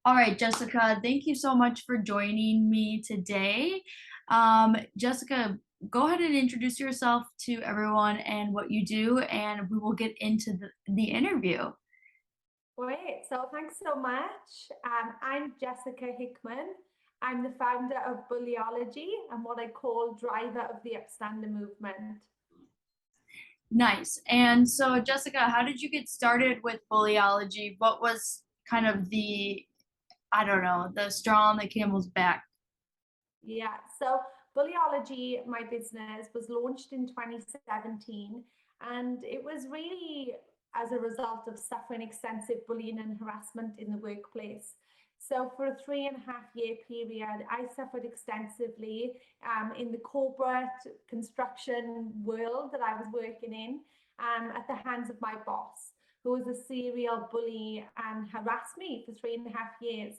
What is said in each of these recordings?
All right, Jessica, thank you so much for joining me today. Jessica, go ahead and introduce yourself to everyone and what you do, and we will get into the interview. Great. So thanks so much. I'm Jessica Hickman. I'm the founder of Bullyology and what I call driver of the Upstander movement. Nice. And so, Jessica, how did you get started with Bullyology? What was kind of I don't know, the straw on the camel's back? Yeah. So Bullyology, my business, was launched in 2017, and it was really as a result of suffering extensive bullying and harassment in the workplace. So for a 3.5 year period, I suffered extensively in the corporate construction world that I was working in at the hands of my boss, who was a serial bully and harassed me for 3.5 years.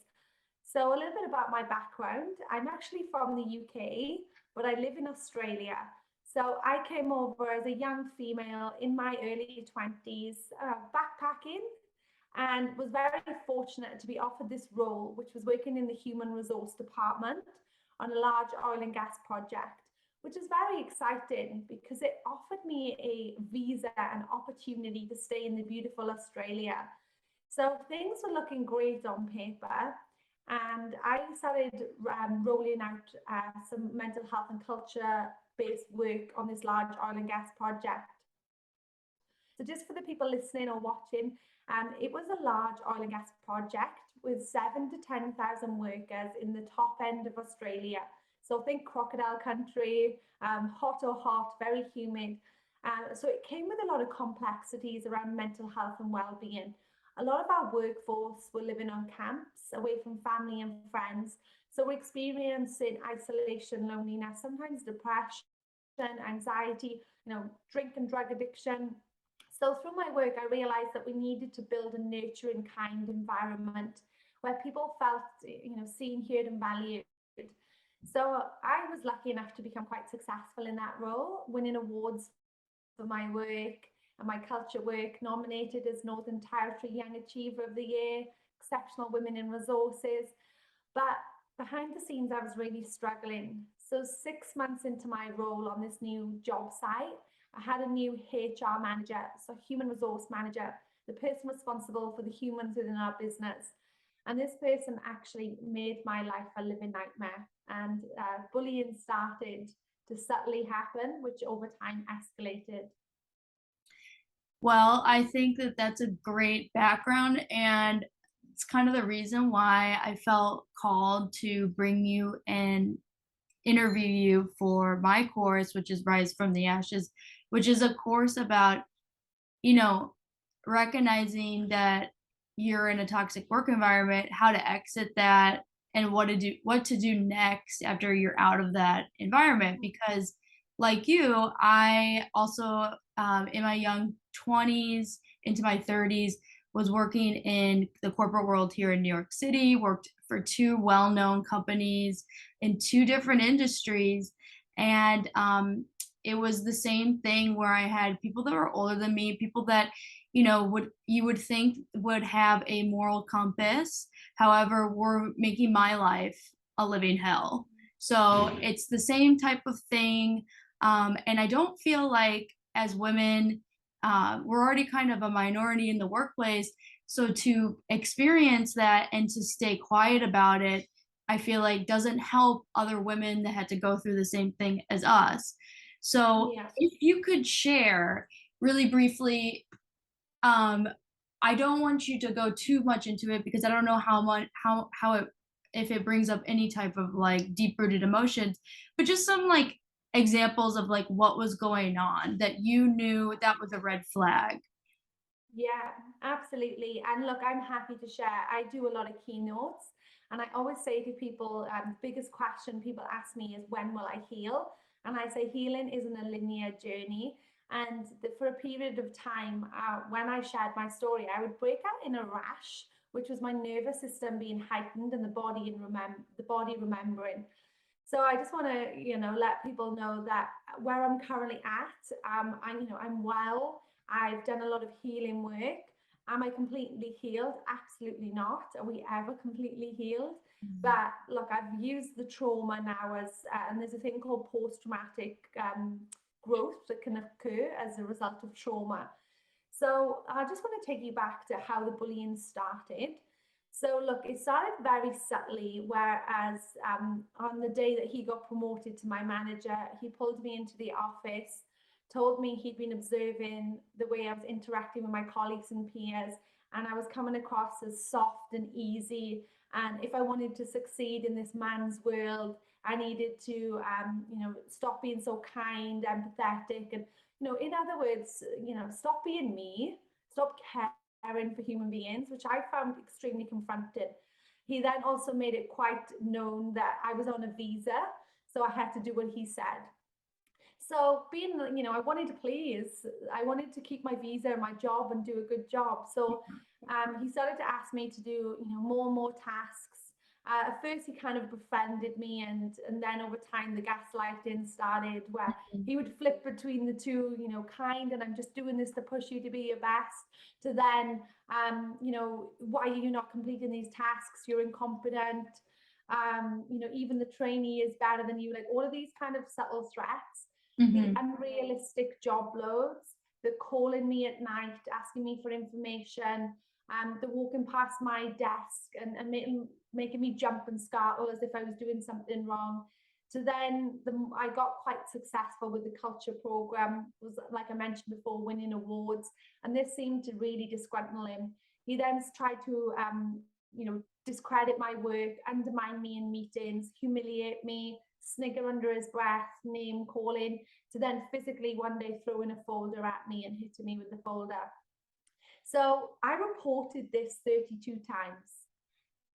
So, a little bit about my background. I'm actually from the UK, but I live in Australia. So, I came over as a young female in my early 20s, backpacking, and was very fortunate to be offered this role, which was working in the human resource department on a large oil and gas project, which is very exciting because it offered me a visa and opportunity to stay in the beautiful Australia. So things were looking great on paper. And I started rolling out some mental health and culture based work on this large oil and gas project. So, just for the people listening or watching, it was a large oil and gas project with 7 to 10,000 workers in the top end of Australia. So, think crocodile country, hot or hot, very humid. So, it came with a lot of complexities around mental health and well-being. A lot of our workforce were living on camps, away from family and friends. So, we're experiencing isolation, loneliness, sometimes depression, anxiety, drink and drug addiction. So through my work, I realized that we needed to build a nurturing, kind environment where people felt, seen, heard, and valued. So I was lucky enough to become quite successful in that role, winning awards for my work and my culture work, nominated as Northern Territory Young Achiever of the Year, Exceptional Women in Resources. But behind the scenes, I was really struggling. So 6 months into my role on this new job site, I had a new HR manager, so human resource manager, the person responsible for the humans within our business. And this person actually made my life a living nightmare. And bullying started to subtly happen, which over time escalated. Well, I think that that's a great background, and it's kind of the reason why I felt called to bring you and interview you for my course, which is Rise from the Ashes, which is a course about, you know, recognizing that you're in a toxic work environment, how to exit that, and what to do next after you're out of that environment. Because, like you, I also, in my young 20s into my 30s, was working in the corporate world here in New York City, worked for two well-known companies in two different industries. And it was the same thing where I had people that were older than me, people that, would think would have a moral compass. However, were making my life a living hell. So it's the same type of thing. And I don't feel like as women, we're already kind of a minority in the workplace. So to experience that and to stay quiet about it, I feel like doesn't help other women that had to go through the same thing as us. So Yeah. if you could share really briefly, um, I don't want you to go too much into it because I don't know how it, if it brings up any type of like deep rooted emotions, but just some like examples of like what was going on that you knew that was a red flag. Yeah, absolutely. And look, I'm happy to share. I do a lot of keynotes, and I always say to people, the biggest question people ask me is, when will I heal? And I say, healing isn't a linear journey. And for a period of time, when I shared my story, I would break out in a rash, which was my nervous system being heightened and the body remembering. So I just want to, let people know that where I'm currently at, I'm well. I've done a lot of healing work, Am I completely healed? Absolutely not. Are we ever completely healed? Mhm. But look, I've used the trauma now as, and there's a thing called post-traumatic growth that can occur as a result of trauma. So I just want to take you back to how the bullying started. So look, it started very subtly, whereas on the day that he got promoted to my manager, he pulled me into the office, told me he'd been observing the way I was interacting with my colleagues and peers, and I was coming across as soft and easy. And if I wanted to succeed in this man's world, I needed to, stop being so kind, empathetic, and in other words, stop being me, stop caring for human beings, which I found extremely confronting. He then also made it quite known that I was on a visa, so I had to do what he said. So being, I wanted to please, I wanted to keep my visa and my job and do a good job. So he started to ask me to do, more and more tasks. At first, he kind of befriended me, and then over time, the gaslighting started, where he would flip between the two, kind, and I'm just doing this to push you to be your best, to then, why are you not completing these tasks? You're incompetent. Even the trainee is better than you. Like all of these kind of subtle threats, the Mhm. unrealistic job loads, the calling me at night, asking me for information, the walking past my desk and making me jump and startle as if I was doing something wrong. So then I got quite successful with the culture program, was like I mentioned before, winning awards, and this seemed to really disgruntle him. He then tried to, discredit my work, undermine me in meetings, humiliate me, snigger under his breath, name calling, to then physically one day throwing a folder at me and hitting me with the folder. So I reported this 32 times.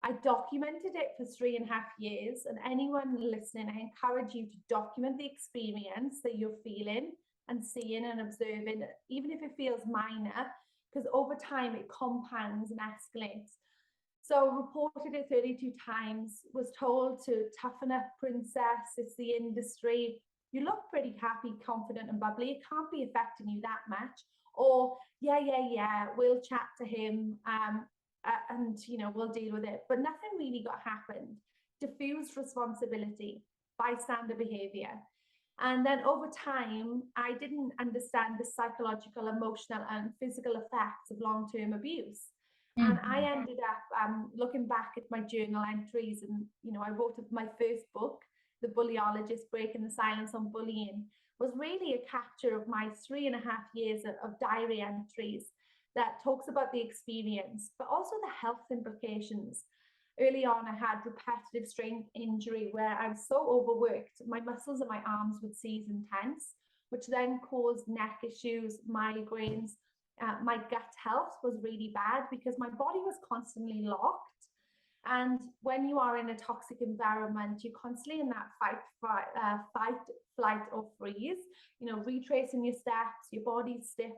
I documented it for 3.5 years. And anyone listening, I encourage you to document the experience that you're feeling and seeing and observing, even if it feels minor, because over time it compounds and escalates. So reported it 32 times, was told to toughen up, princess, it's the industry. You look pretty happy, confident, and bubbly. It can't be affecting you that much. Or, yeah, we'll chat to him and, we'll deal with it. But nothing really got happened. Diffused responsibility, bystander behavior. And then over time, I didn't understand the psychological, emotional, and physical effects of long term abuse. And I Mhm. ended up looking back at my journal entries, and I wrote my first book, The Bullyologist: Breaking the Silence on Bullying, was really a capture of my 3.5 years of diary entries that talks about the experience, but also the health implications. Early on, I had repetitive strain injury where I was so overworked, my muscles in my arms would seize and tense, which then caused neck issues, migraines. My gut health was really bad because my body was constantly locked. And when you are in a toxic environment, you're constantly in that fight, flight, or freeze. Retracing your steps, your body's stiff,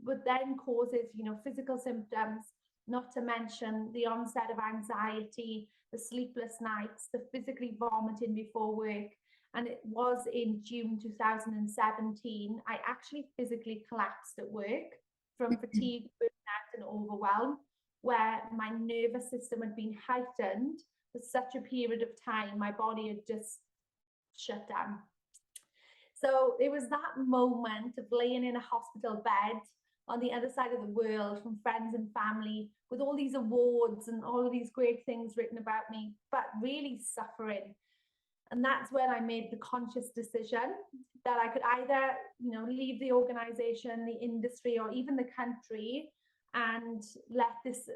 but then causes physical symptoms. Not to mention the onset of anxiety, the sleepless nights, the physically vomiting before work. And it was in June 2017, I actually physically collapsed at work from Mhm. fatigue, burnout, and overwhelm, where my nervous system had been heightened for such a period of time, my body had just shut down. So it was that moment of laying in a hospital bed on the other side of the world from friends and family with all these awards and all of these great things written about me, but really suffering. And that's when I made the conscious decision that I could either, leave the organization, the industry, or even the country and let this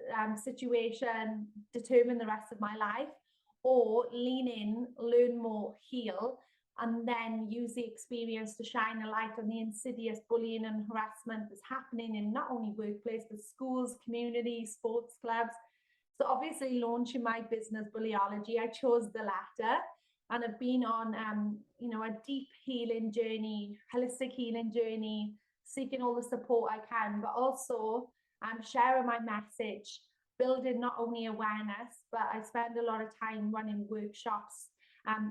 situation determine the rest of my life, or lean in, learn more, heal, and then use the experience to shine a light on the insidious bullying and harassment that's happening in not only workplace, but schools, communities, sports clubs. So obviously launching my business, Bullyology, I chose the latter, and I've been on, a deep healing journey, holistic healing journey, seeking all the support I can, but also sharing my message, building not only awareness, but I spend a lot of time running workshops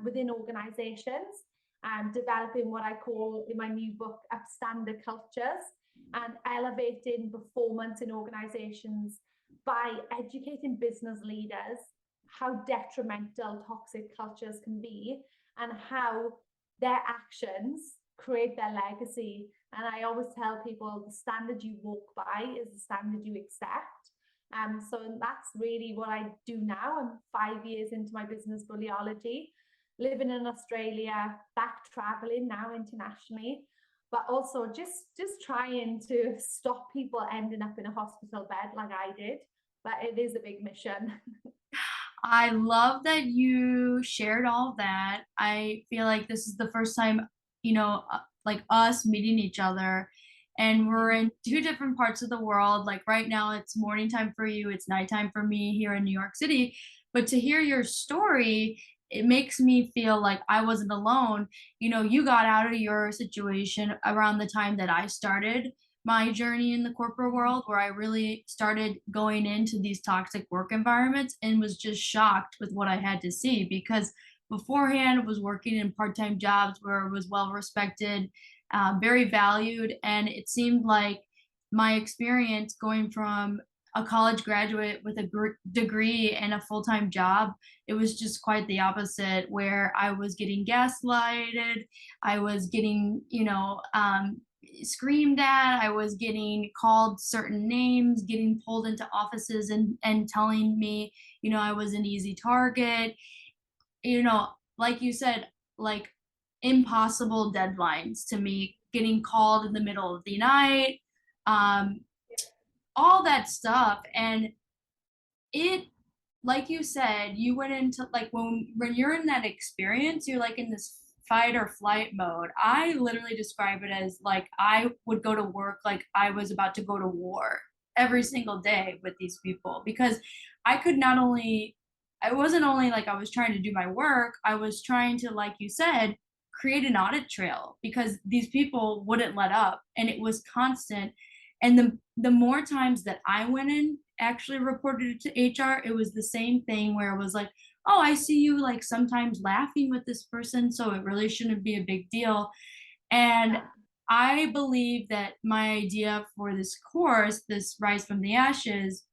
within organizations and developing what I call in my new book, Upstander cultures. and elevating performance in organizations by educating business leaders how detrimental toxic cultures can be and how their actions create their legacy. And I always tell people the standard you walk by is the standard you accept. So that's really what I do now. I'm 5 years into my business, Bullyology, living in Australia, back traveling now internationally, but also just trying to stop people ending up in a hospital bed like I did. But it is a big mission. I love that you shared all of that. I feel like this is the first time, like us meeting each other, and we're in two different parts of the world. Like right now, it's morning time for you, it's nighttime for me here in New York City. But to hear your story, it makes me feel like I wasn't alone. You got out of your situation around the time that I started my journey in the corporate world, where I really started going into these toxic work environments and was just shocked with what I had to see, because beforehand I was working in part-time jobs where I was well respected, very valued, and it seemed like my experience going from a college graduate with a degree and a full-time job, it was just quite the opposite, where I was getting gaslighted, I was getting, screamed at, I was getting called certain names, getting pulled into offices and telling me, I was an easy target, like you said, like impossible deadlines to me, getting called in the middle of the night, um, all that stuff. And it, like you said, you went into, like, when you're in that experience, you're like in this fight or flight mode. I literally describe it as like I would go to work like I was about to go to war every single day with these people, because I could not only, I wasn't only like I was trying to do my work, I was trying to, like you said, create an audit trail, because these people wouldn't let up and it was constant. And the more times that I went in, actually reported it to HR, it was the same thing where it was like, oh, I see you like sometimes laughing with this person, so it really shouldn't be a big deal. And Yeah. I believe that my idea for this course, this Rise from the Ashes,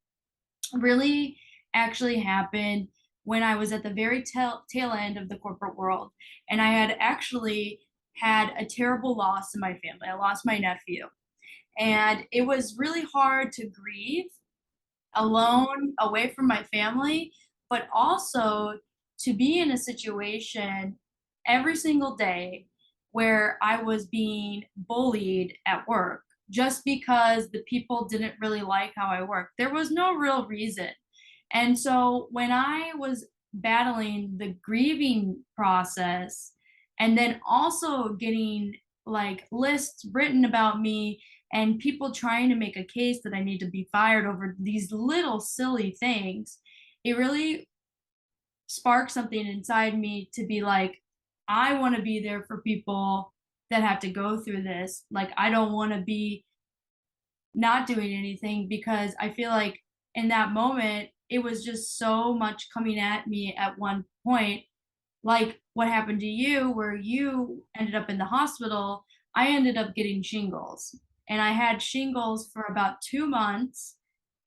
really actually happened when I was at the very tail end of the corporate world. And I had actually had a terrible loss in my family. I lost my nephew. And it was really hard to grieve alone, away from my family, but also to be in a situation every single day where I was being bullied at work just because the people didn't really like how I worked. There was no real reason. And so when I was battling the grieving process and then also getting like lists written about me and people trying to make a case that I need to be fired over these little silly things, it really sparked something inside me to be like, I want to be there for people that have to go through this. Like, I don't want to be not doing anything, because I feel like in that moment, it was just so much coming at me at one point, like what happened to you, where you ended up in the hospital. I ended up getting shingles, and I had shingles for about 2 months,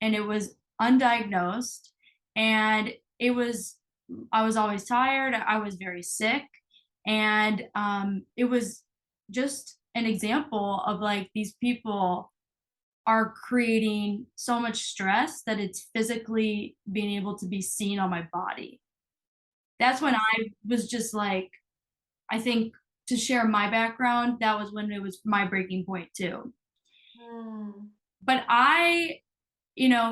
and it was undiagnosed. And it was, I was always tired, I was very sick. And it was just an example of like these people are creating so much stress that it's physically being able to be seen on my body. That's when I was just like, I think, to share my background, that was when it was my breaking point too. Mm. But I,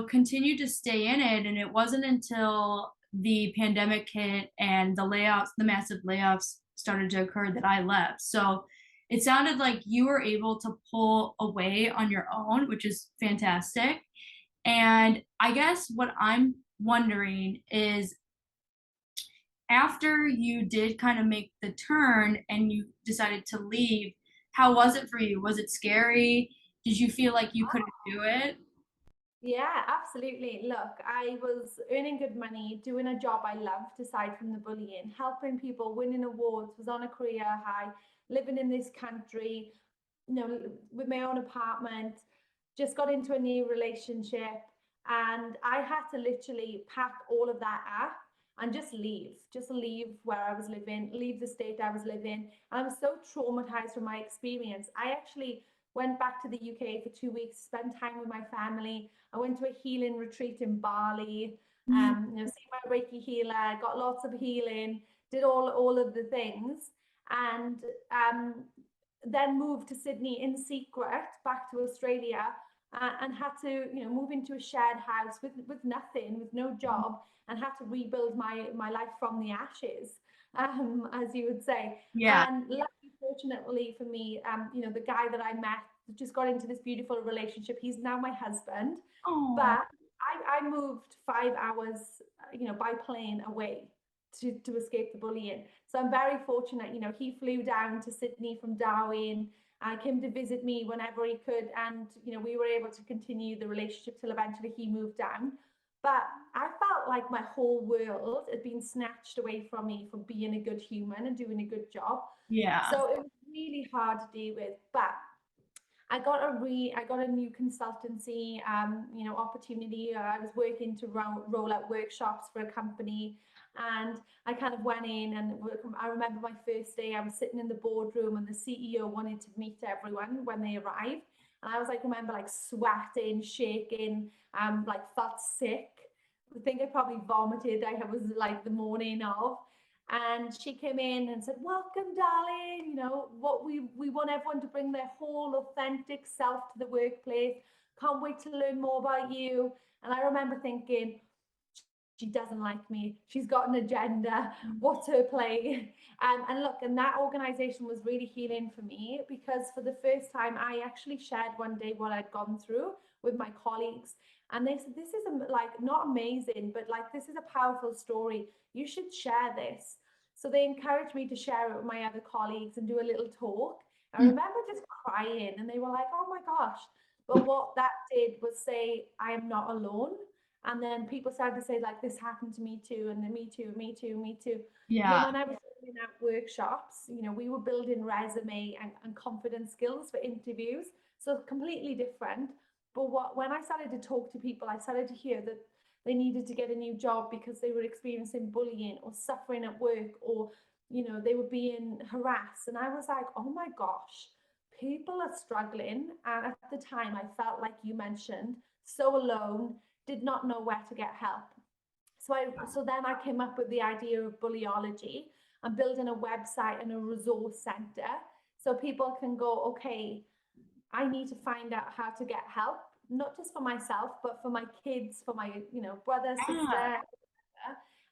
continued to stay in it, and it wasn't until the pandemic hit and the massive layoffs started to occur, that I left. So it sounded like you were able to pull away on your own, which is fantastic. And I guess what I'm wondering is, after you did kind of make the turn and you decided to leave, how was it for you? Was it scary? Did you feel like you couldn't do it? Yeah, absolutely. Look, I was earning good money, doing a job I loved aside from the bullying, helping people, winning awards, was on a career high, living in this country. with my own apartment, just got into a new relationship, and I had to literally pack all of that up and just leave where I was living, leave the state I was living. And I was so traumatized from my experience. I actually went back to the UK for 2 weeks, spent time with my family. I went to a healing retreat in Bali, see my Reiki healer, got lots of healing, did all of the things, and then moved to Sydney in secret back to Australia, and had to move into a shared house with nothing, with no job, and had to rebuild my life from the ashes, as you would say. Yeah. And luckily, fortunately for me, the guy that I met just got into this beautiful relationship. He's now my husband, Oh, but I moved 5 hours, by plane away to escape the bullying. So I'm very fortunate. He flew down to Sydney from Darwin, came to visit me whenever he could, and we were able to continue the relationship till eventually he moved down. But I felt like my whole world had been snatched away from me for being a good human and doing a good job. yeah. So it was really hard to deal with. But I got a new consultancy, opportunity. I was working to roll out workshops for a company, and I kind of went in, and I remember my first day. I was sitting in the boardroom, and the CEO wanted to meet everyone when they arrived, and I was like, remember like sweating, shaking, like felt sick. I think I probably vomited. I was like the morning of. And she came in and said, "Welcome, darling. What we want everyone to bring their whole authentic self to the workplace. Can't wait to learn more about you." And I remember thinking, she doesn't like me. She's got an agenda. What's her play? And look, and that organization was really healing for me, because for the first time, I actually shared one day what I'd gone through with my colleagues. And they said, "This is like not amazing, but like this is a powerful story. You should share this." So they encouraged me to share it with my other colleagues and do a little talk. I remember just crying, and they were like, "Oh my gosh." But what that did was say, I am not alone. And then people started to say, like, "This happened to me too," and then me too, me too, me too. And then Yeah. when I was doing out workshops, we were building resume and confidence skills for interviews. So completely different. But when I started to talk to people, I started to hear that they needed to get a new job because they were experiencing bullying or suffering at work, or they were being harassed. And I was like, oh my gosh, people are struggling. And at the time, I felt like you mentioned, so alone, did not know where to get help. So then I came up with the idea of Bullyology and building a website and a resource center, so people can go, okay, I need to find out how to get help, not just for myself, but for my kids, for my brother, Yeah. sister.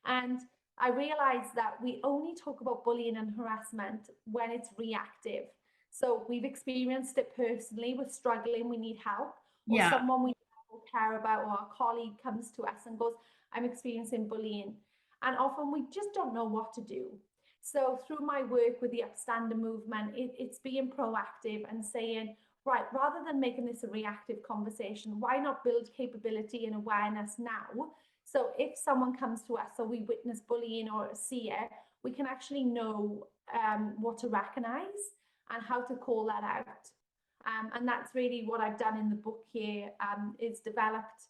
And I realized that we only talk about bullying and harassment when it's reactive. So we've experienced it personally, we're struggling, we need help, or Yeah. someone we care about, or a colleague comes to us and goes, "I'm experiencing bullying." And often we just don't know what to do. So through my work with the Upstander movement, it's being proactive and saying, right, rather than making this a reactive conversation, why not build capability and awareness now? So if someone comes to us or we witness bullying or see it, we can actually know what to recognize and how to call that out. And that's really what I've done in the book here, is developed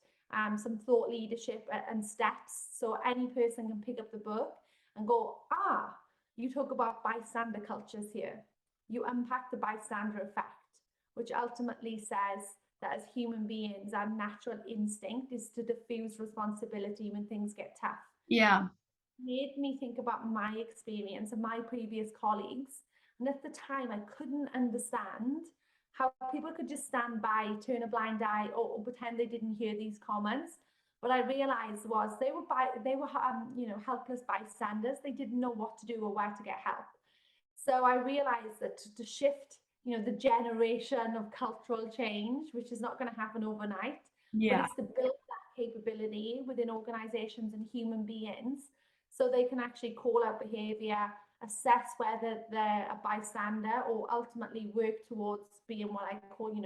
some thought leadership and steps. So any person can pick up the book and go, you talk about bystander cultures here. You unpack the bystander effect, which ultimately says that as human beings, our natural instinct is to diffuse responsibility when things get tough. Yeah. Made me think about my experience and my previous colleagues. And at the time, I couldn't understand how people could just stand by, turn a blind eye, or pretend they didn't hear these comments. What I realized was they were helpless bystanders. They didn't know what to do or where to get help. So I realized that to shift, the generation of cultural change, which is not going to happen overnight, but Yeah. it's to build that capability within organizations and human beings, so they can actually call out behavior, assess whether they're a bystander, or ultimately work towards being what I call, an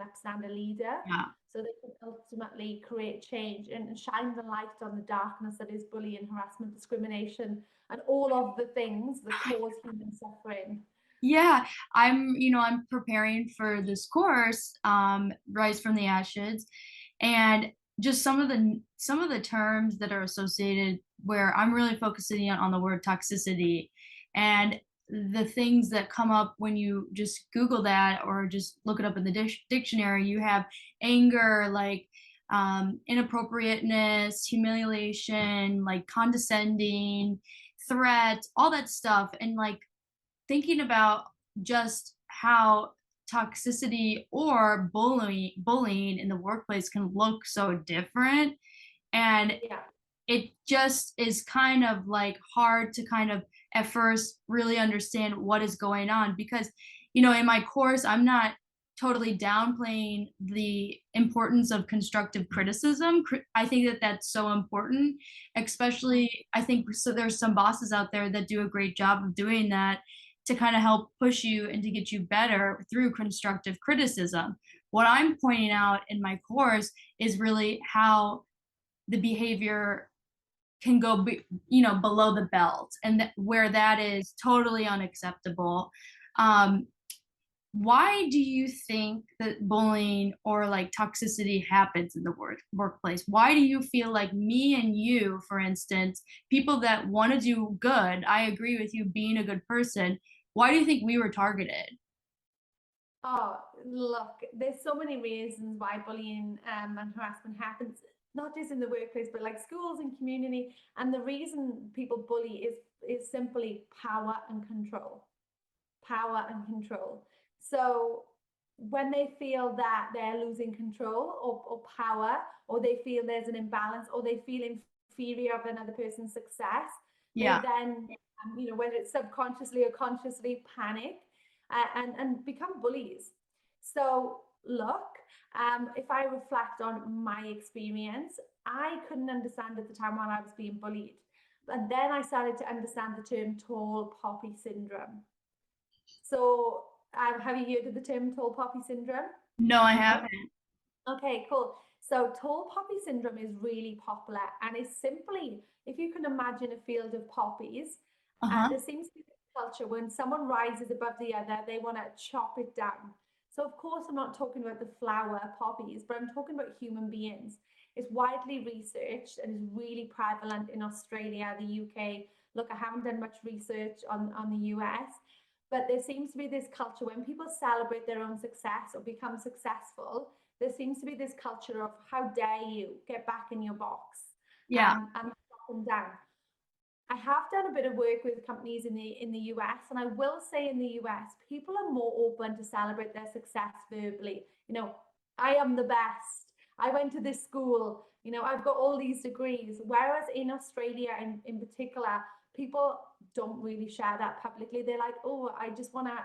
upstander leader. Yeah. So they can ultimately create change and shine the light on the darkness that is bullying, harassment, discrimination, and all of the things that cause human suffering. Yeah, I'm preparing for this course, Rise from the Ashes, and just some of the terms that are associated where I'm really focusing on the word toxicity and the things that come up when you just Google that or just look it up in the dictionary. You have anger, like inappropriateness, humiliation, like condescending, threat, all that stuff, and like thinking about just how toxicity or bullying in the workplace can look so different, and Yeah. it just is kind of like hard to kind of at first really understand what is going on because in my course I'm not totally downplaying the importance of constructive criticism. I think that that's so important, especially I think so there's some bosses out there that do a great job of doing that to kind of help push you and to get you better through constructive criticism. What I'm pointing out in my course is really how the behavior can go below the belt, and where that is totally unacceptable. um why do you think that bullying or like toxicity happens in the workplace? Why do you feel like me and you, for instance, people that want to do good, I agree with you being a good person, why do you think we were targeted? Oh, look, there's so many reasons why bullying and harassment happens, not just in the workplace, but like schools and community. And the reason people bully is simply power and control. Power and control. So when they feel that they're losing control or power, or they feel there's an imbalance, or they feel inferior of another person's success, they Yeah. then, whether it's subconsciously or consciously, panic and become bullies. So look, if I reflect on my experience, I couldn't understand at the time when I was being bullied. And then I started to understand the term tall poppy syndrome. So, have you heard of the term tall poppy syndrome? No, I No? haven't. Okay, cool. So, tall poppy syndrome is really popular, and it's simply, if you can imagine a field of poppies, Uh-huh. there seems to be a culture when someone rises above the other, they want to chop it down. So, of course, I'm not talking about the flower poppies, but I'm talking about human beings. It's widely researched and is really prevalent in Australia, the UK. Look, I haven't done much research on the US, but there seems to be this culture when people celebrate their own success or become successful, there seems to be this culture of how dare you get back in your box, Yeah. and up and down. I have done a bit of work with companies in the US, and I will say in the US, people are more open to celebrate their success verbally. I am the best. I went to this school. I've got all these degrees. Whereas in Australia, in particular, people don't really share that publicly. They're like, oh, I just wanna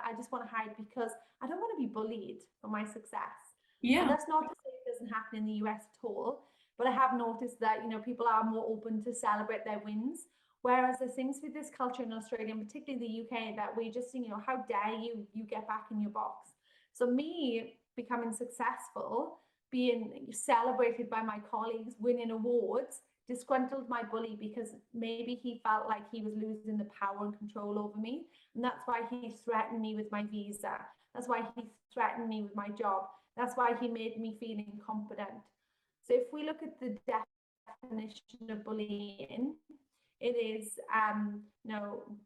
hide because I don't want to be bullied for my success. And Yeah. that's not to say it doesn't happen in the US at all. But I have noticed that people are more open to celebrate their wins. Whereas there seems to be this culture in Australia, and particularly the UK, that we just, how dare you get back in your box. So me becoming successful, being celebrated by my colleagues, winning awards, disgruntled my bully because maybe he felt like he was losing the power and control over me. And that's why he threatened me with my visa. That's why he threatened me with my job. That's why he made me feel incompetent. So if we look at the definition of bullying, it is,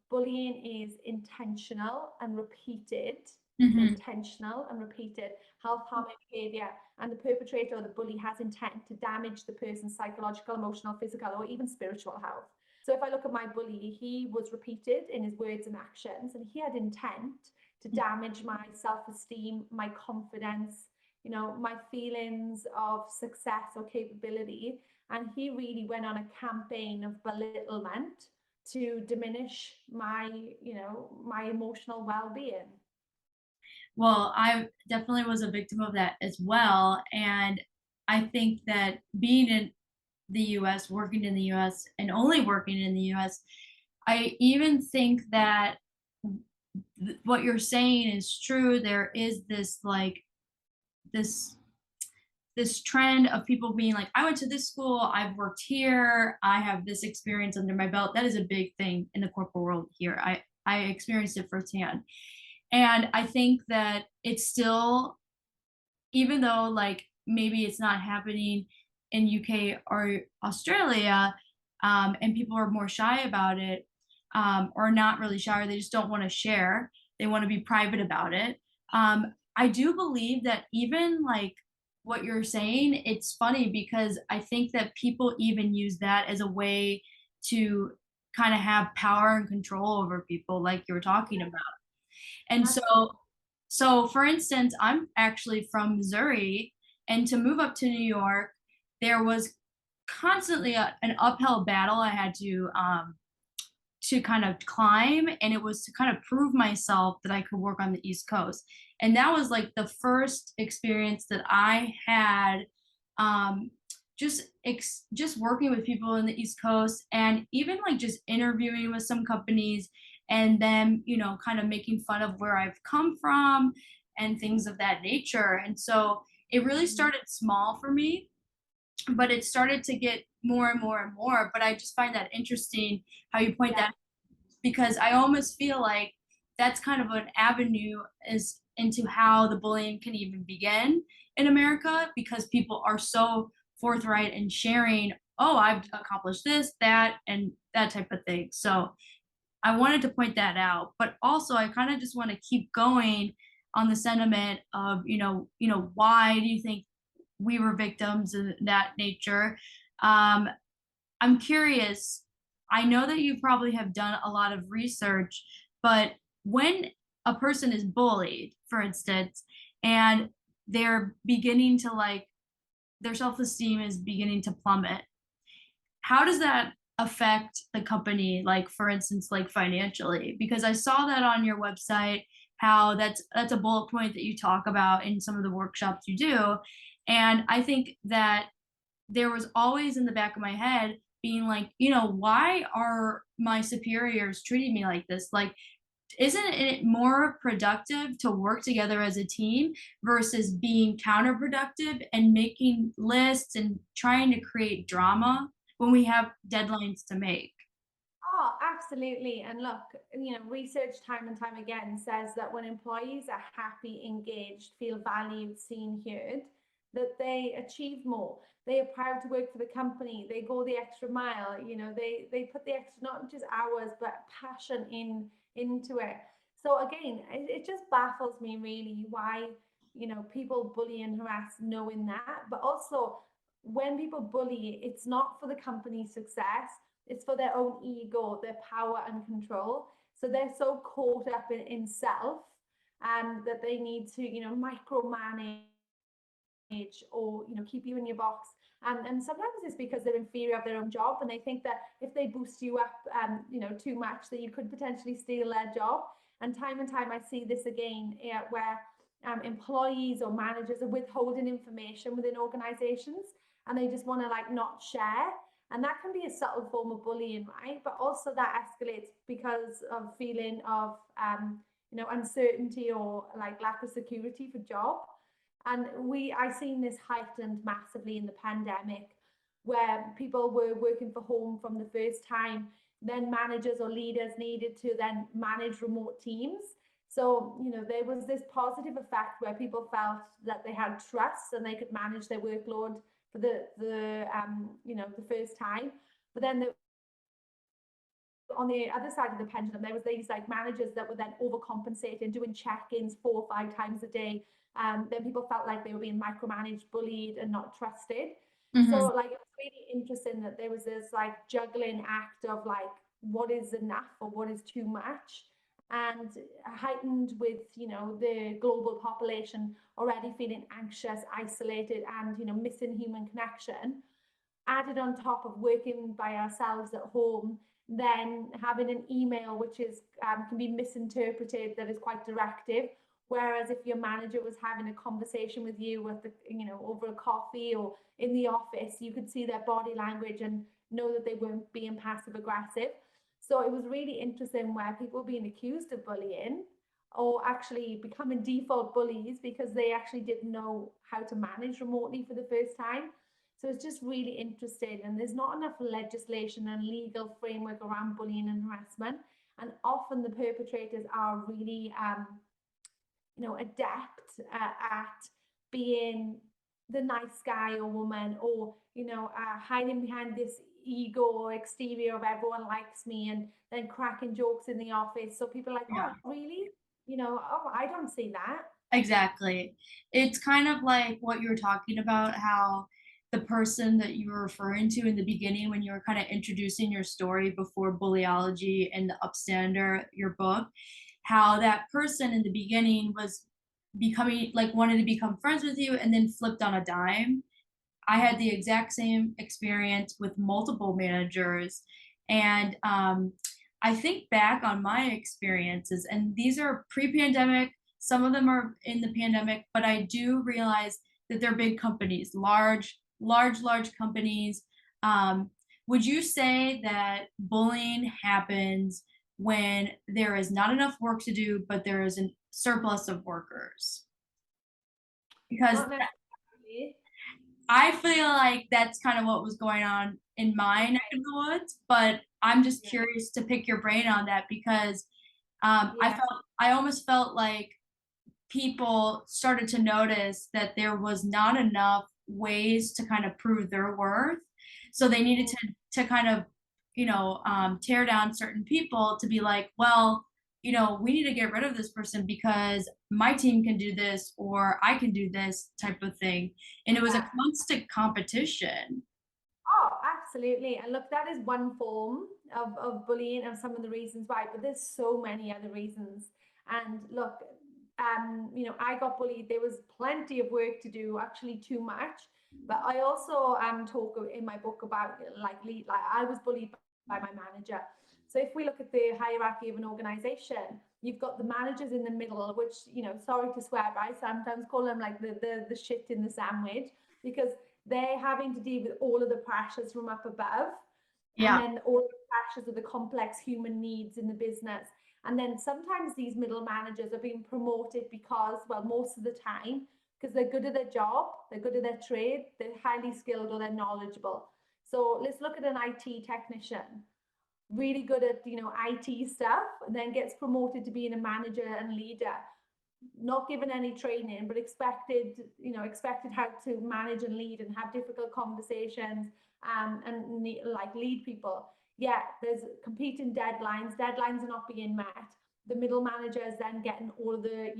bullying is intentional and repeated. So Hmm. intentional and repeated health harming behavior, and the perpetrator or the bully has intent to damage the person's psychological, emotional, physical, or even spiritual health. So if I look at my bully, he was repeated in his words and actions, and he had intent to damage my self-esteem, my confidence, my feelings of success or capability. And he really went on a campaign of belittlement to diminish my emotional well-being. Well, I definitely was a victim of that as well. And I think that being in the US, working in the US, and only working in the US, I even think that what you're saying is true. There is this like this this trend of people being like, I went to this school, I've worked here, I have this experience under my belt. That is a big thing in the corporate world here. I experienced it firsthand. And I think that it's still, even though like maybe it's not happening in UK or Australia, and people are more shy about it, or not really shy, or they just don't want to share. They want to be private about it. I do believe that even like what you're saying, it's funny because I think that people even use that as a way to kind of have power and control over people, like you were talking about. And Absolutely. so for instance, I'm actually from Missouri, and to move up to New York, there was constantly an uphill battle I had to kind of climb, and it was to kind of prove myself that I could work on the East Coast. And that was like the first experience that I had, um, just working with people in the East Coast, and even like just interviewing with some companies, and then kind of making fun of where I've come from and things of that nature. And so it really Mhm. started small for me, but it started to get more and more and more. But I just find that interesting how you point Yeah. that, because I almost feel like that's kind of an avenue as into how the bullying can even begin in America, because people are so forthright in sharing, oh, I've accomplished this, that, and that type of thing. So I wanted to point that out, but also I kind of just want to keep going on the sentiment of, why do you think we were victims of that nature? Um, I'm curious. I know that you probably have done a lot of research, but when a person is bullied, for instance, and they're beginning to like, their self-esteem is beginning to plummet, how does that affect the company, like for instance, like financially? Because I saw that on your website, how that's a bullet point that you talk about in some of the workshops you do. And I think that there was always in the back of my head being like, why are my superiors treating me like this? Like, isn't it more productive to work together as a team versus being counterproductive and making lists and trying to create drama when we have deadlines to make? Oh, absolutely. And look, research time and time again says that when employees are happy, engaged, feel valued, seen, heard, that they achieve more. They are proud to work for the company. They go the extra mile. They put the extra, not just hours, but passion into it. So again, it just baffles me really why, people bully and harass knowing that, but also when people bully, it's not for the company's success, it's for their own ego, their power and control. So they're so caught up in self, that they need to, micromanage or keep you in your box. And sometimes it's because they're inferior of their own job, and they think that if they boost you up, too much, that you could potentially steal their job. And time I see this again, where employees or managers are withholding information within organizations, and they just want to like not share. And that can be a subtle form of bullying, right? But also that escalates because of feeling of uncertainty or like lack of security for job. And I seen this heightened massively in the pandemic, where people were working from home from the first time. Then managers or leaders needed to then manage remote teams. So, there was this positive effect where people felt that they had trust and they could manage their workload for the first time. But then on the other side of the pendulum, there was these like managers that were then overcompensating, doing check-ins 4 or 5 times a day. Then people felt like they were being micromanaged, bullied, and not trusted. So Hmm. like it was really interesting that there was this like juggling act of like what is enough or what is too much, and heightened with the global population already feeling anxious, isolated, and missing human connection, added on top of working by ourselves at home, then having an email which is can be misinterpreted, that is quite directive. Whereas if your manager was having a conversation with you with over a coffee or in the office, you could see their body language and know that they weren't being passive aggressive. So it was really interesting where people were being accused of bullying or actually becoming default bullies because they actually didn't know how to manage remotely for the first time. So it's just really interesting, and there's not enough legislation and legal framework around bullying and harassment. And often the perpetrators are really adept at being the nice guy or woman, or hiding behind this ego or exterior of everyone likes me, and then cracking jokes in the office so people are like, Yeah. oh really, oh, I don't see that. Exactly. It's kind of like what you were talking about, how the person that you were referring to in the beginning when you were kind of introducing your story before Bullyology and the Upstander, your book, how that person in the beginning was becoming like wanted to become friends with you and then flipped on a dime. I had the exact same experience with multiple managers. And I think back on my experiences, and these are pre pandemic, some of them are in the pandemic, but I do realize that they're big companies, large companies. Um, would you say that bullying happens when there is not enough work to do, but there is a surplus of workers? Because Not necessarily. I feel like that's kind of what was going on in my neck of Okay. the woods, but I'm just Yeah. curious to pick your brain on that because Yeah. I almost felt like people started to notice that there was not enough ways to kind of prove their worth. So they needed Mm. to kind of, tear down certain people to be like, well, we need to get rid of this person because my team can do this or I can do this type of thing. And it was a Yeah. constant competition. Oh, absolutely. And look, that is one form of bullying and some of the reasons why, but there's so many other reasons. And look, I got bullied. There was plenty of work to do, actually too much. But I also talk in my book about like I was bullied by my manager. So if we look at the hierarchy of an organization, you've got the managers in the middle, which, sorry to swear, but I sometimes call them like the shit in the sandwich, because they're having to deal with all of the pressures from up above, and Yeah. then all of the pressures of the complex human needs in the business. And then sometimes these middle managers are being promoted because, well, most of the time, because they're good at their job, they're good at their trade, they're highly skilled, or they're knowledgeable. So let's look at an IT technician, really good at IT stuff, and then gets promoted to being a manager and leader, not given any training, but expected how to manage and lead and have difficult conversations, and like lead people. Yeah, there's competing deadlines. Deadlines are not being met. The middle manager is then getting all the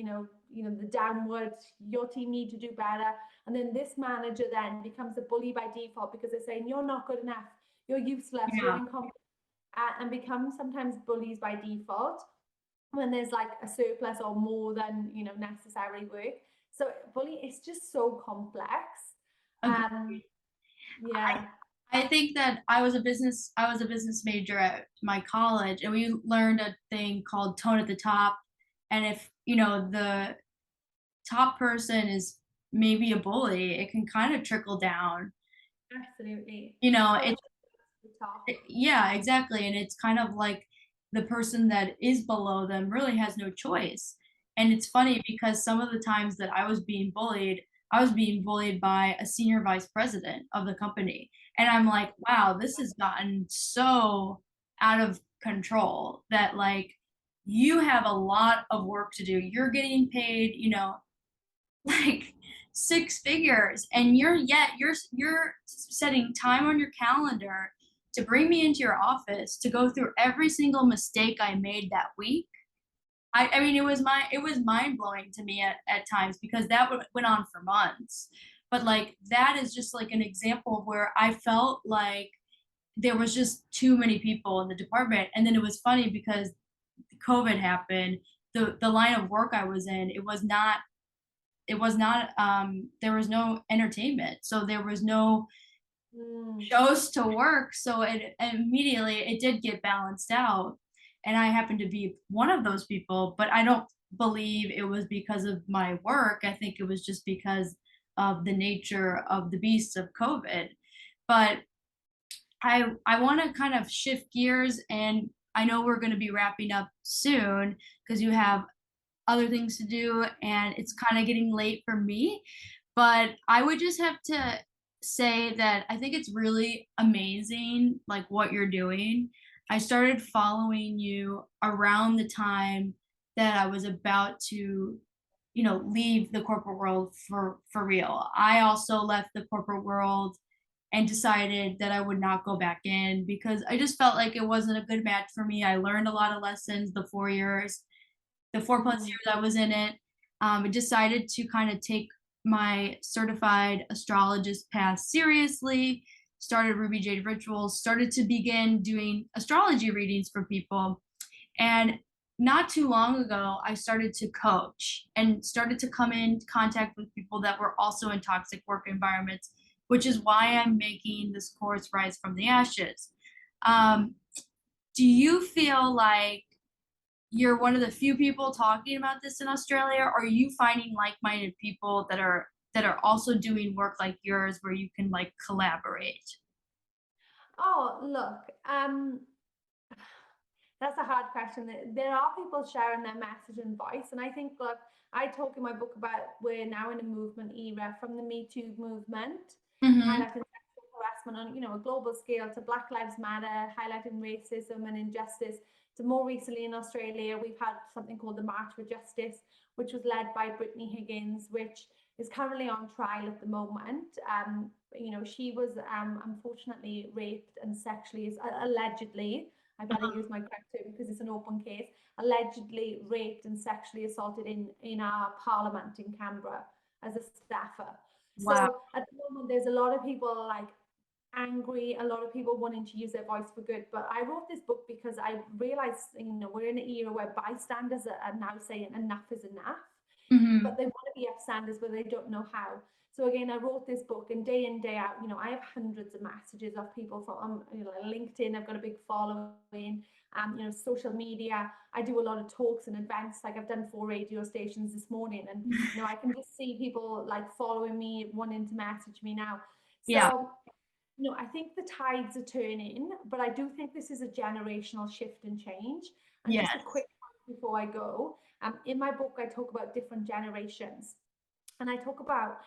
the downward. Your team need to do better, and then this manager then becomes a bully by default because they're saying you're not good enough, you're useless, you're Yeah. incompetent, and become sometimes bullies by default when there's like a surplus or more than necessary work. So bullying is just so complex. um Agreed. yeah. I think that I was a business major at my college and we learned a thing called tone at the top. And if, the top person is maybe a bully, it can kind of trickle down. Absolutely. You know, Push it, to the top. yeah, exactly. And it's kind of like the person that is below them really has no choice. And it's funny because some of the times that I was being bullied by a senior vice president of the company. And I'm like, wow, this has gotten so out of control that like you have a lot of work to do. You're getting paid, like six figures and you're setting time on your calendar to bring me into your office to go through every single mistake I made that week. I mean it was mind blowing to me at times because that went on for months. But like that is just like an example of where I felt like there was just too many people in the department. And then it was funny because COVID happened. The line of work I was in, there was no entertainment, so there was no Mm. shows to work, so it immediately it did get balanced out. And I happened to be one of those people, but I don't believe it was because of my work. I think it was just because of the nature of the beast of COVID. But I want to kind of shift gears, and I know we're going to be wrapping up soon because you have other things to do and it's kind of getting late for me. But I would just have to say that I think it's really amazing, like what you're doing. I started following you around the time that I was about to leave the corporate world for real. I also left the corporate world and decided that I would not go back in because I just felt like it wasn't a good match for me. I learned a lot of lessons the 4 years, the 4+ years I was in it. I decided to kind of take my certified astrologist path seriously, started Ruby Jade rituals, started to begin doing astrology readings for people. And not too long ago, I started to coach and started to come in contact with people that were also in toxic work environments, which is why I'm making this course, Rise from the Ashes. Um, do you feel like you're one of the few people talking about this in Australia, or are you finding like-minded people that are also doing work like yours where you can like collaborate? Oh, look, that's a hard question. There are people sharing their message and voice, and I think, look, I talk in my book about we're now in a movement era from the Me Too movement, Mm-hmm. highlighting sexual harassment on a global scale to Black Lives Matter, highlighting racism and injustice. To more recently in Australia, we've had something called the March for Justice, which was led by Brittany Higgins, which is currently on trial at the moment. She was unfortunately raped and sexually, allegedly, I better use my correct term because it's an open case, allegedly raped and sexually assaulted in our parliament in Canberra as a staffer. Wow. So at the moment, there's a lot of people like angry, a lot of people wanting to use their voice for good. But I wrote this book because I realized, we're in an era where bystanders are now saying enough is enough, Mm-hmm. but they want to be upstanders, but they don't know how. So again, I wrote this book, and day in, day out, I have hundreds of messages of people from LinkedIn. I've got a big following. Social media. I do a lot of talks and events. Like I've done 4 radio stations this morning, and I can just see people like following me, wanting to message me now. Yeah. So I think the tides are turning, but I do think this is a generational shift and change. And just a Yes. quick point before I go, in my book, I talk about different generations. And I talk about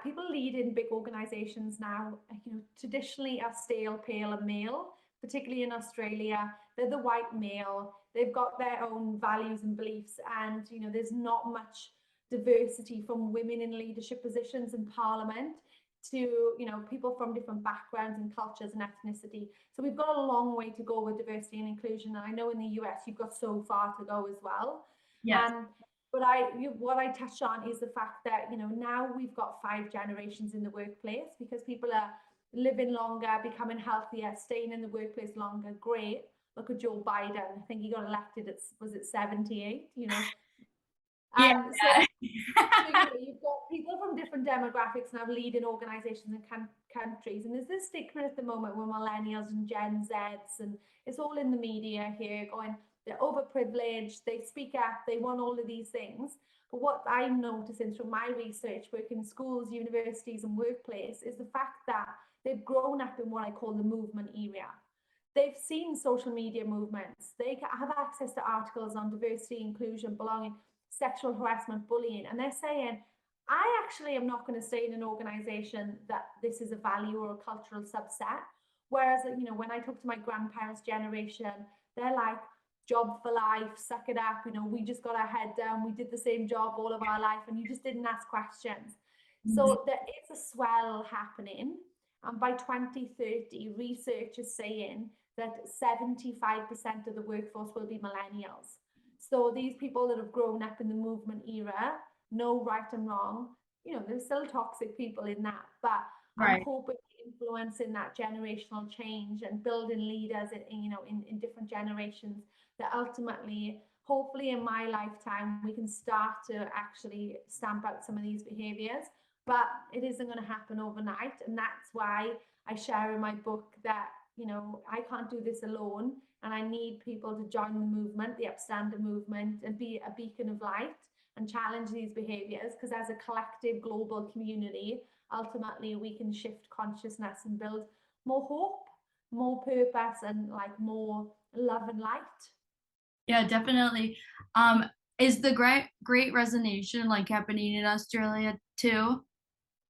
people leading big organizations now, traditionally are stale, pale, and male, particularly in Australia. They're the white male. They've got their own values and beliefs. And, there's not much diversity from women in leadership positions in parliament to people from different backgrounds and cultures and ethnicity. So we've got a long way to go with diversity and inclusion, and I know in the US you've got so far to go as well. Yes. But what I touch on is the fact that now we've got 5 generations in the workplace because people are living longer, becoming healthier, staying in the workplace longer. Great. Look at Joe Biden. I think he got elected at, was it 78? Yeah. So you've got people from different demographics now leading organizations and countries. And there's this stigma at the moment with millennials and Gen Zs, and it's all in the media here going, they're overprivileged, they speak up, they want all of these things. But what I'm noticing through my research, working in schools, universities, and workplace, is the fact that they've grown up in what I call the movement era. They've seen social media movements. They have access to articles on diversity, inclusion, belonging, sexual harassment, bullying, and they're saying, I actually am not going to stay in an organization that this is a value or a cultural subset. Whereas, when I talk to my grandparents' generation, they're like, job for life, suck it up, we just got our head down, we did the same job all of our life, and you just didn't ask questions. Mhm. So there is a swell happening. And by 2030, research is saying that 75% of the workforce will be millennials. So these people that have grown up in the movement era know right and wrong. There's still toxic people in that, but I'm Right. hoping influencing that generational change and building leaders in different generations that ultimately, hopefully in my lifetime, we can start to actually stamp out some of these behaviors. But it isn't going to happen overnight. And that's why I share in my book that, I can't do this alone. And I need people to join the movement, the Upstander movement, and be a beacon of light and challenge these behaviors. Because as a collective global community, ultimately we can shift consciousness and build more hope, more purpose, and like more love and light. Yeah, definitely. Um, is the great resignation like happening in Australia too?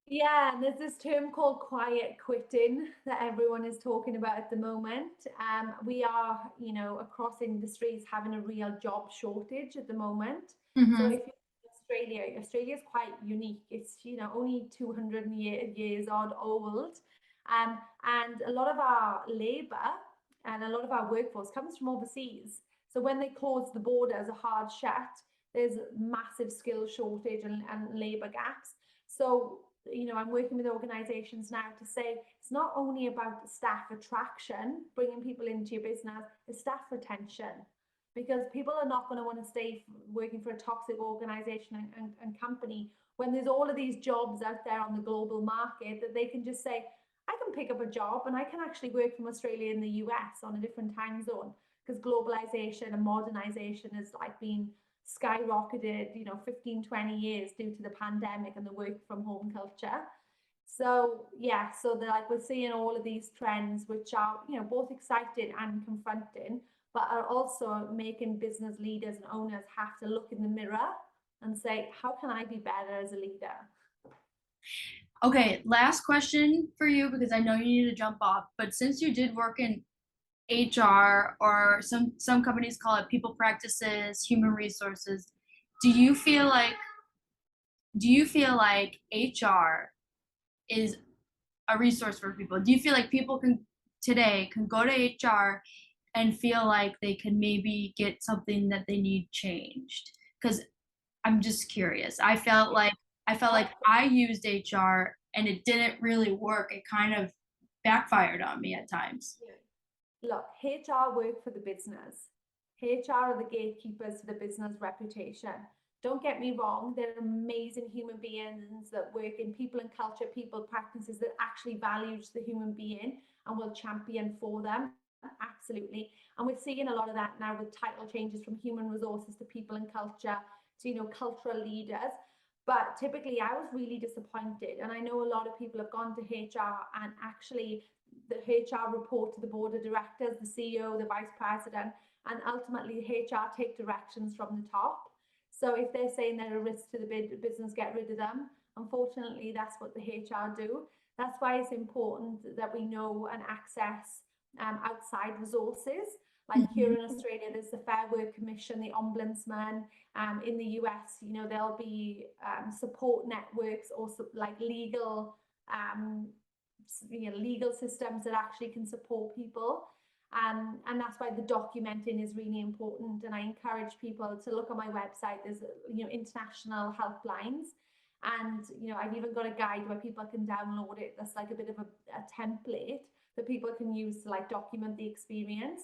Yeah, and there's this term called quiet quitting that everyone is talking about at the moment. We are, across industries having a real job shortage at the moment. So Mm-hmm. if you're in Australia. Australia is quite unique. It's, only 200 years odd old. And a lot of our labor and a lot of our workforce comes from overseas. So when they close the borders a hard shut, there's massive skill shortage and labor gaps. So, I'm working with organizations now to say it's not only about staff attraction, bringing people into your business, it's staff retention. Because people are not going to want to stay working for a toxic organization and company when there's all of these jobs out there on the global market that they can just say, I can pick up a job and I can actually work from Australia in the US on a different time zone, because globalization and modernization has like been skyrocketed, 15, 20 years due to the pandemic and the work from home culture. So yeah, so we're seeing all of these trends, which are, both exciting and confronting, but are also making business leaders and owners have to look in the mirror and say, how can I be better as a leader? Okay, last question for you, because I know you need to jump off, but since you did work in HR, or some companies call it people practices, human resources, do you feel like HR is a resource for people? Do you feel like people today can go to HR and feel like they can maybe get something that they need changed? Because I'm just curious. I felt like I used HR and it didn't really work. It kind of backfired on me at times. Look, HR work for the business. HR are the gatekeepers to the business reputation. Don't get me wrong, they're amazing human beings that work in people and culture, people practices that actually values the human being and will champion for them. Absolutely. And we're seeing a lot of that now with title changes from human resources to people and culture to, cultural leaders. But typically I was really disappointed. And I know a lot of people have gone to HR and actually the HR report to the board of directors, the CEO, the vice president, and ultimately HR take directions from the top. So if they're saying they're a risk to the business, get rid of them. Unfortunately, that's what the HR do. That's why it's important that we know and access outside resources. Like here in Australia, there's the Fair Work Commission, the Ombudsman. In the US, there'll be support networks or like legal legal systems that actually can support people. And that's why the documenting is really important. And I encourage people to look on my website. There's international helplines, and I've even got a guide where people can download it. That's like a bit of a template that people can use to like document the experience.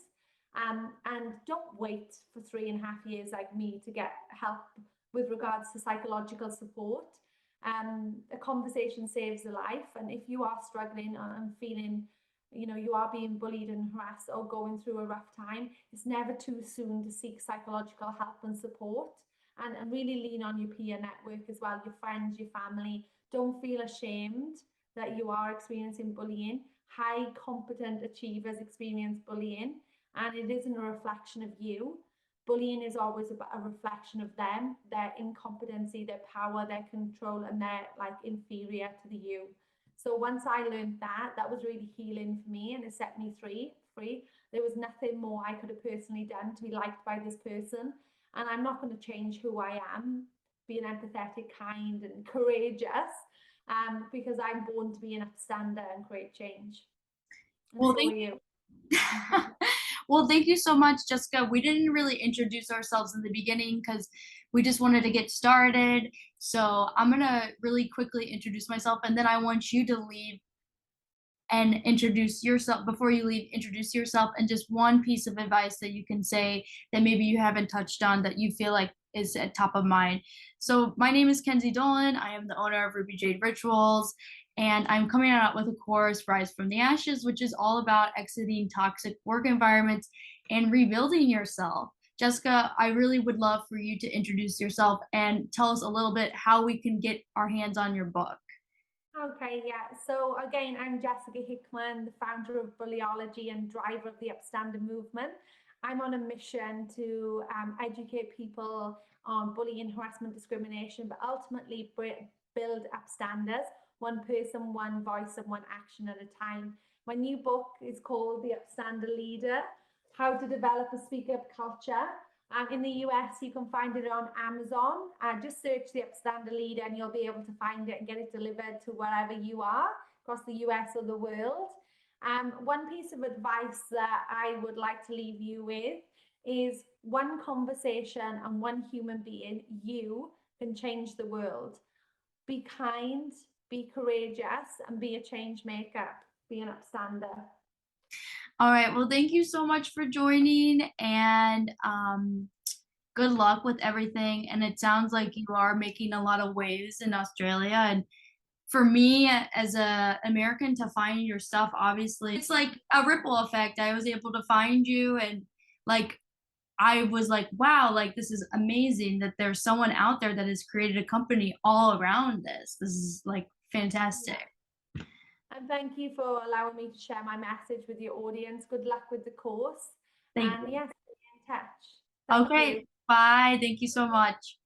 And don't wait for 3.5 years like me to get help with regards to psychological support. A conversation saves a life, and if you are struggling and feeling you are being bullied and harassed or going through a rough time, it's never too soon to seek psychological help and support, and really lean on your peer network as well, your friends, your family. Don't feel ashamed that you are experiencing bullying. High competent achievers experience bullying, and it isn't a reflection of you. Bullying is always about a reflection of them, their incompetency, their power, their control, and they're like inferior to the you. So once I learned that was really healing for me, and it set me free. There was nothing more I could have personally done to be liked by this person. And I'm not going to change who I am, being empathetic, kind, and courageous, because I'm born to be an upstander and create change. And Well, so are you. Well, thank you so much, Jessica. We didn't really introduce ourselves in the beginning because we just wanted to get started. So I'm going to really quickly introduce myself, and then I want you to leave and introduce yourself. Before you leave, introduce yourself and just one piece of advice that you can say that maybe you haven't touched on that you feel like is at top of mind. So my name is Kenzie Dolan. I am the owner of Ruby Jade Rituals, and I'm coming out with a course, Rise from the Ashes, which is all about exiting toxic work environments and rebuilding yourself. Jessica, I really would love for you to introduce yourself and tell us a little bit how we can get our hands on your book. Okay, yeah. So again, I'm Jessica Hickman, the founder of Bullyology and driver of the Upstander movement. I'm on a mission to educate people on bullying, harassment, discrimination, but ultimately build upstanders, one person, one voice, and one action at a time. My new book is called The Upstander Leader: How to Develop a Speak Up Culture. In the US, you can find it on Amazon. Just search the Upstander leader and you'll be able to find it and get it delivered to wherever you are across the US or the world. One piece of advice that I would like to leave you with is one conversation and one human being, you can change the world. Be kind, be courageous, and be a change maker. Be an upstander. All right. Well, thank you so much for joining, and good luck with everything. And it sounds like you are making a lot of waves in Australia. And for me, as a American, to find your stuff, obviously, it's like a ripple effect. I was able to find you, and like I was like, wow, like this is amazing that there's someone out there that has created a company all around this. This is like fantastic. And thank you for allowing me to share my message with your audience. Good luck with the course. Thank And you. yes, stay in touch. Thank Okay, you. bye. Thank you so much.